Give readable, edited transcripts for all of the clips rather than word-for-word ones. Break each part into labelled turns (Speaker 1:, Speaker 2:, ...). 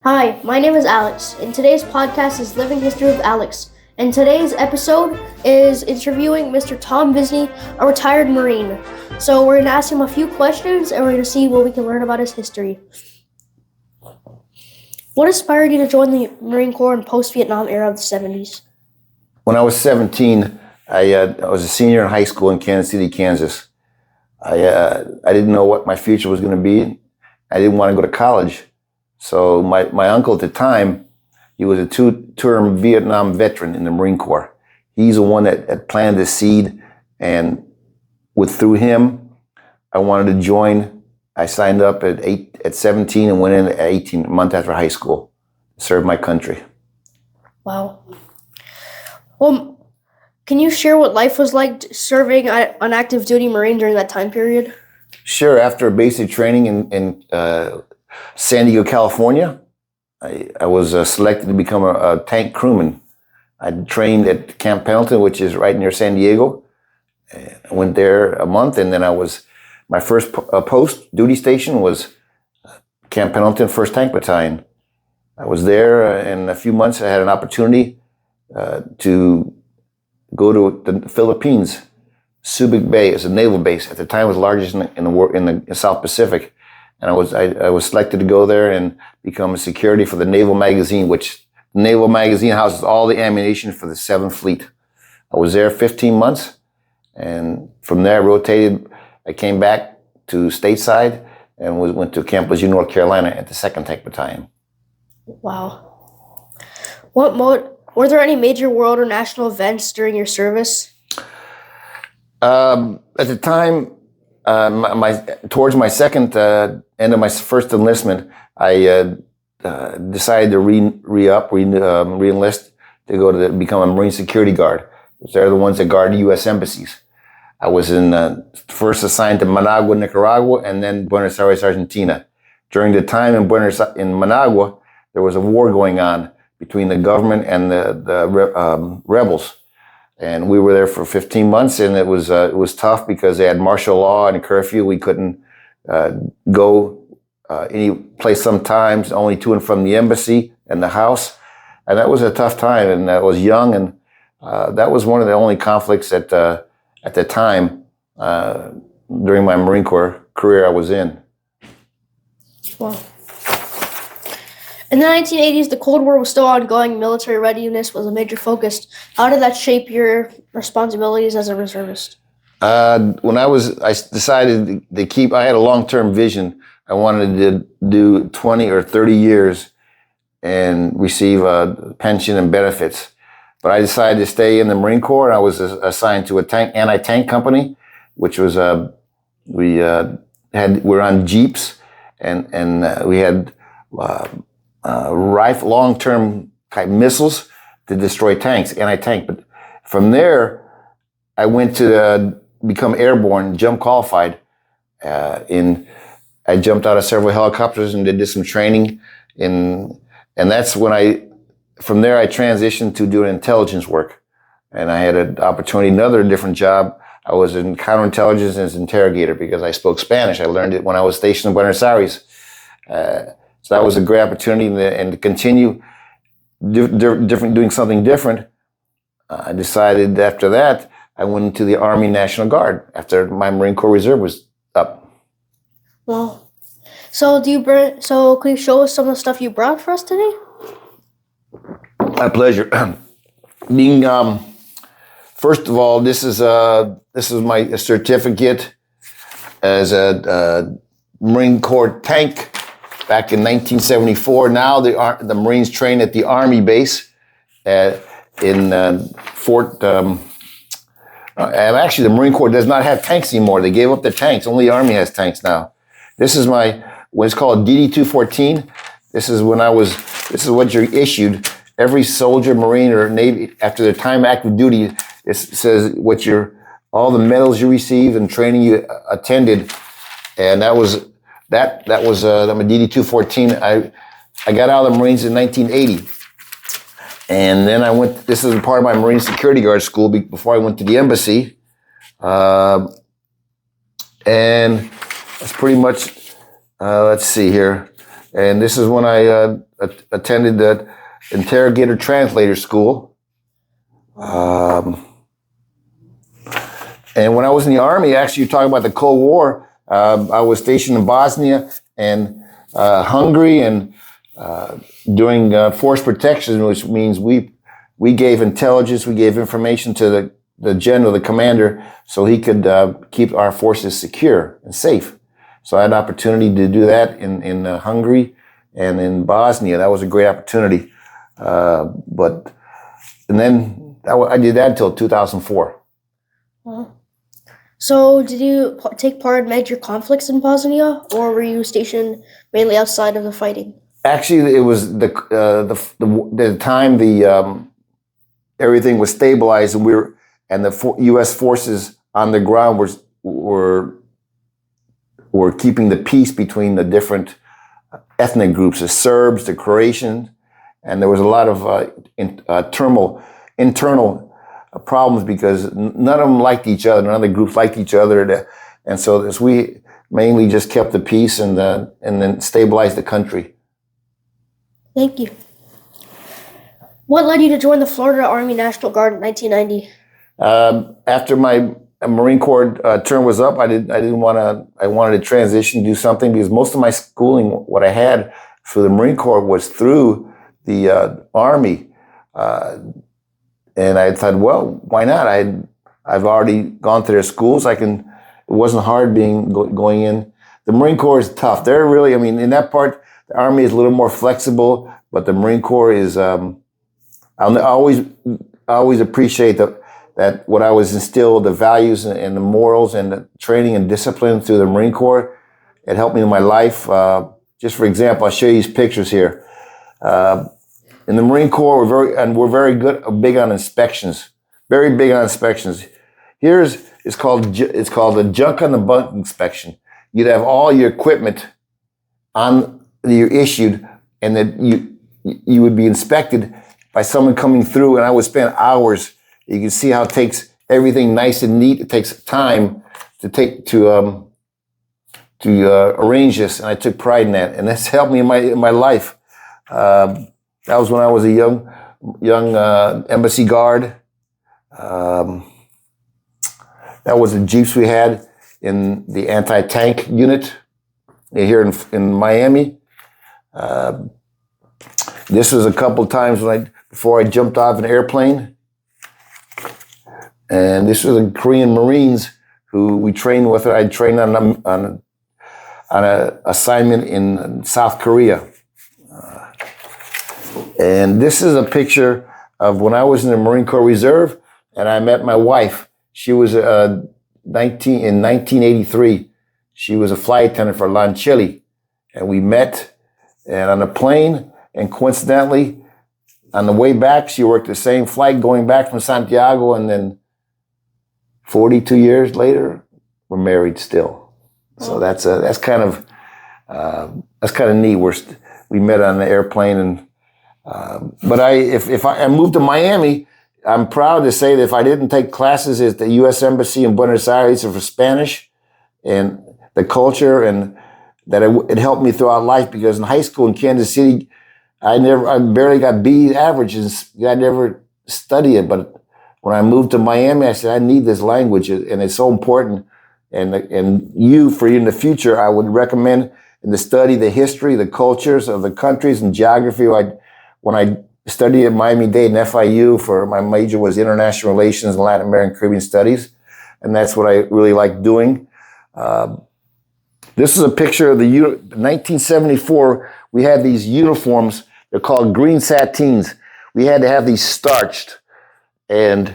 Speaker 1: Hi, my name is Alex, and today's podcast is Living History with Alex. And today's episode is interviewing Mr. Tom Visney, a retired Marine. So we're going to ask him a few questions, and we're going to see what we can learn about his history. What inspired you to join the Marine Corps in post-Vietnam era of the 70s?
Speaker 2: When I was 17, I was a senior in high school in Kansas City, Kansas. I didn't know what my future was going to be. I didn't want to go to college. So my uncle at the time, he was a two-term Vietnam veteran in the Marine Corps. He's the one that planted the seed, and through him, I wanted to join. I signed up at 17 and went in at 18, a month after high school, served my country.
Speaker 1: Wow. Well, can you share what life was like serving an active duty Marine during that time period?
Speaker 2: Sure. After basic training in San Diego, California, I was selected to become a tank crewman. I trained at Camp Pendleton, which is right near San Diego. I went there a month, and then my first post duty station was Camp Pendleton, 1st Tank Battalion. I was there in a few months. I had an opportunity to go to the Philippines. Subic Bay is a naval base. At the time, it was the largest in the South Pacific. And I was selected to go there and become a security for the Naval Magazine, which the Naval Magazine houses all the ammunition for the 7th Fleet. I was there 15 months, and from there I rotated. I came back to stateside and went to Camp Lejeune, North Carolina at the 2nd Tank Battalion.
Speaker 1: Wow. Were there any major world or national events during your service?
Speaker 2: At the time, towards my second end of my first enlistment, I decided to re-enlist to go to become a Marine security guard. They're the ones that guard U.S. embassies. I was first assigned to Managua, Nicaragua, and then Buenos Aires, Argentina. During the time in Managua, there was a war going on between the government and the rebels. And we were there for 15 months, and it was tough because they had martial law and a curfew. We couldn't go any place sometimes, only to and from the embassy and the house. And that was a tough time, and I was young, and that was one of the only conflicts at the time during my Marine Corps career I was in.
Speaker 1: Wow. In the 1980s, the Cold War was still ongoing. Military readiness was a major focus. How did that shape your responsibilities as a reservist?
Speaker 2: When I decided to I had a long-term vision. I wanted to do 20 or 30 years and receive a pension and benefits. But I decided to stay in the Marine Corps, and I was assigned to anti-tank company, which was we were on jeeps, and we had long-term type missils to destroy tanks, anti-tank. But from there, I went to become airborne, jump qualified. I jumped out of several helicopters and did some training, and that's when from there I transitioned to doing intelligence work. And I had an opportunity, another different job. I was in counterintelligence as interrogator because I spoke Spanish. I learned it when I was stationed in Buenos Aires. So that was a great opportunity, and to continue doing something different. I decided after that, I went into the Army National Guard after my Marine Corps Reserve was up.
Speaker 1: Well, so could you show us some of the stuff you brought for us today?
Speaker 2: My pleasure. First of all, this is my certificate as a Marine Corps tank. Back in 1974, now the Marines train at the Army base in Fort. And actually, the Marine Corps does not have tanks anymore. They gave up the tanks. Only the Army has tanks now. This is what's called DD-214. This is what you're issued. Every soldier, Marine, or Navy after their time active duty, it says all the medals you received and training you attended, and that was. I'm a DD-214. I got out of the Marines in 1980. And then this is a part of my Marine Security Guard school before I went to the embassy. And that's pretty much, let's see here. And this is when I attended the interrogator translator school. And when I was in the Army, actually, you're talking about the Cold War, I was stationed in Bosnia and Hungary, and doing force protection, which means we gave intelligence, we gave information to the general, the commander, so he could keep our forces secure and safe. So I had an opportunity to do that in Hungary and in Bosnia. That was a great opportunity. And then I did that until 2004.
Speaker 1: So did you take part in major conflicts in Bosnia, or were you stationed mainly outside of the fighting?
Speaker 2: Actually, it was the time everything was stabilized, and the U.S. forces on the ground were keeping the peace between the different ethnic groups, the Serbs, the Croatians, and there was a lot of internal problems because none of them liked each other, none of the groups liked each other, and so we mainly just kept the peace and then stabilized the country.
Speaker 1: Thank you. What led you to join the Florida Army National Guard in 1990?
Speaker 2: After my Marine Corps term was up, I wanted to transition, do something, because most of my schooling, what I had for the Marine Corps, was through the Army. And I thought, well, why not? I've already gone to their schools. It wasn't hard going in. The Marine Corps is tough. They're really, in that part, the Army is a little more flexible, but the Marine Corps is, I always appreciate that what I was instilled, the values and the morals and the training and discipline through the Marine Corps. It helped me in my life. Just for example, I'll show you these pictures here. In the Marine Corps, we're very big on inspections. Very big on inspections. It's called the junk on the bunk inspection. You'd have all your equipment that you're issued, and that you would be inspected by someone coming through, and I would spend hours. You can see how it takes everything nice and neat. It takes time to arrange this, and I took pride in that, and that's helped me in my life. That was when I was a young embassy guard. That was the jeeps we had in the anti-tank unit here in Miami. This was a couple of times before I jumped off an airplane. And this was the Korean Marines who we trained with. I trained on an assignment in South Korea. And this is a picture of when I was in the Marine Corps Reserve, and I met my wife. She was in 1983. She was a flight attendant for Chile, and we met on a plane. And coincidentally, on the way back, she worked the same flight going back from Santiago, and then 42 years later, we're married still. So that's kind of neat. We met on the airplane, and but if I moved to Miami, I'm proud to say that if I didn't take classes at the U.S. Embassy in Buenos Aires for Spanish and the culture, and that it helped me throughout life, because in high school in Kansas City, I barely got B averages. I never studied it, but when I moved to Miami, I said, I need this language, and it's so important. And for you in the future, I would recommend to study the history, the cultures of the countries, and geography. When I studied at Miami-Dade and FIU, my major was International Relations and Latin American Caribbean Studies, and that's what I really like doing. This is a picture of 1974. We had these uniforms. They're called green satins. We had to have these starched, and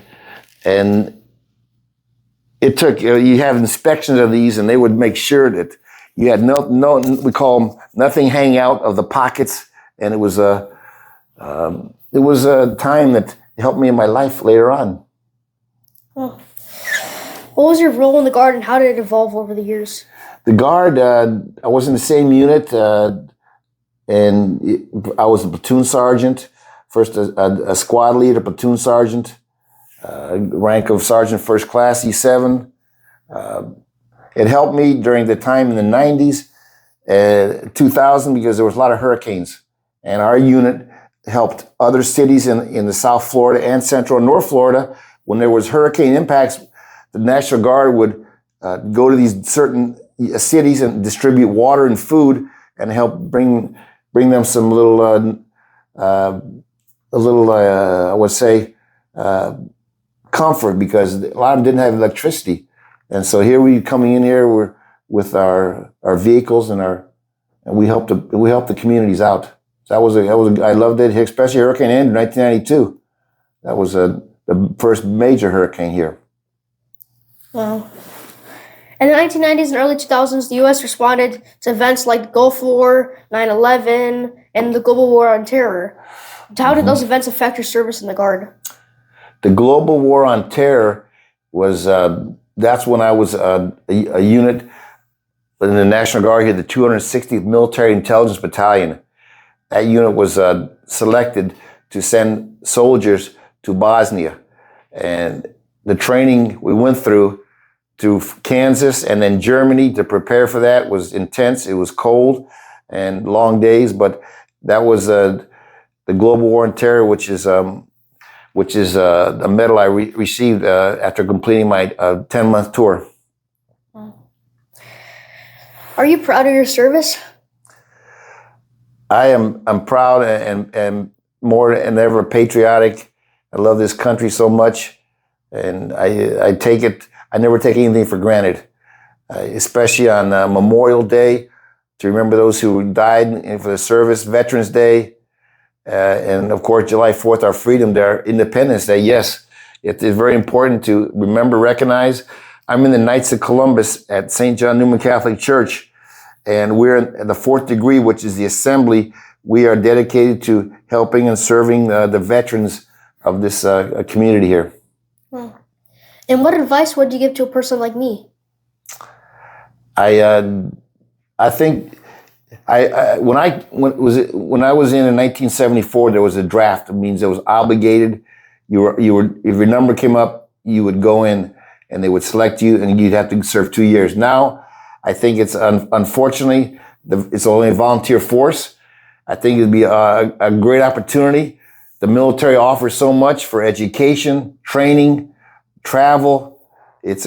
Speaker 2: it took, you have inspections of these, and they would make sure that you had no we call them nothing hang out of the pockets, and it was a time that helped me in my life later on.
Speaker 1: Oh. What was your role in the Guard, and how did it evolve over the years?
Speaker 2: The Guard, I was in the same unit, and I was a platoon sergeant, first a squad leader, platoon sergeant, rank of sergeant first class, E7. It helped me during the time in the 90s 2000 because there was a lot of hurricanes. And our unit helped other cities in the South Florida and Central and North Florida. When there was hurricane impacts, the National Guard would go to these certain cities and distribute water and food and help bring them some I would say, comfort, because a lot of them didn't have electricity. And so here we coming in here with our vehicles and we helped the communities out. I loved it, especially Hurricane Andrew, 1992. That was the first major hurricane here.
Speaker 1: Wow. In the 1990s and early 2000s, the U.S. responded to events like the Gulf War, 9/11, and the global war on terror. How did those events affect your service in the Guard?
Speaker 2: The global war on terror was, that's when I was a unit in the National Guard here, the 260th Military Intelligence Battalion. That unit was selected to send soldiers to Bosnia. And the training we went through to Kansas and then Germany to prepare for that was intense. It was cold and long days, but that was the Global War on Terror, which is a medal I received after completing my 10-month tour.
Speaker 1: Are you proud of your service?
Speaker 2: I'm proud and more than ever patriotic. I love this country so much, and I never take anything for granted, especially on Memorial Day, to remember those who died and for the service, Veterans Day, and of course July 4th, our Freedom Day, our Independence Day. Yes, it is very important to remember, recognize. I'm in the Knights of Columbus at St. John Newman Catholic Church, and we're in the 4th degree, which is the assembly. We are dedicated to helping and serving the veterans of this community here.
Speaker 1: Wow. And what advice would you give to a person like me?
Speaker 2: I think when I was in 1974, there was a draft. It means it was obligated. You were if your number came up, you would go in, and they would select you, and you'd have to serve 2 years. Now, I think it's unfortunately it's only a volunteer force. I think it'd be a great opportunity. The military offers so much for education, training, travel. It's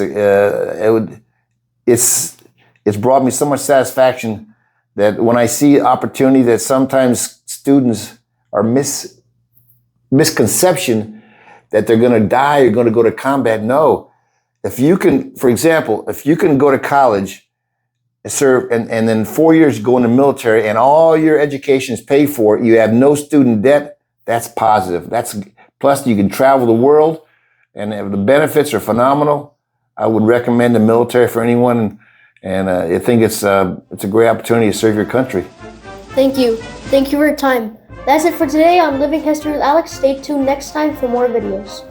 Speaker 2: brought me so much satisfaction that when I see opportunity that sometimes students are misconception that they're going to die or going to go to combat. No, if you can, for example, if you can go to college, serve, and then 4 years go in the military and all your education is paid for, you have no student debt, that's positive. Plus you can travel the world, and the benefits are phenomenal. I would recommend the military for anyone, and I think it's a great opportunity to serve your country.
Speaker 1: Thank you. Thank you for your time. That's it for today on Living History with Alex. Stay tuned next time for more videos.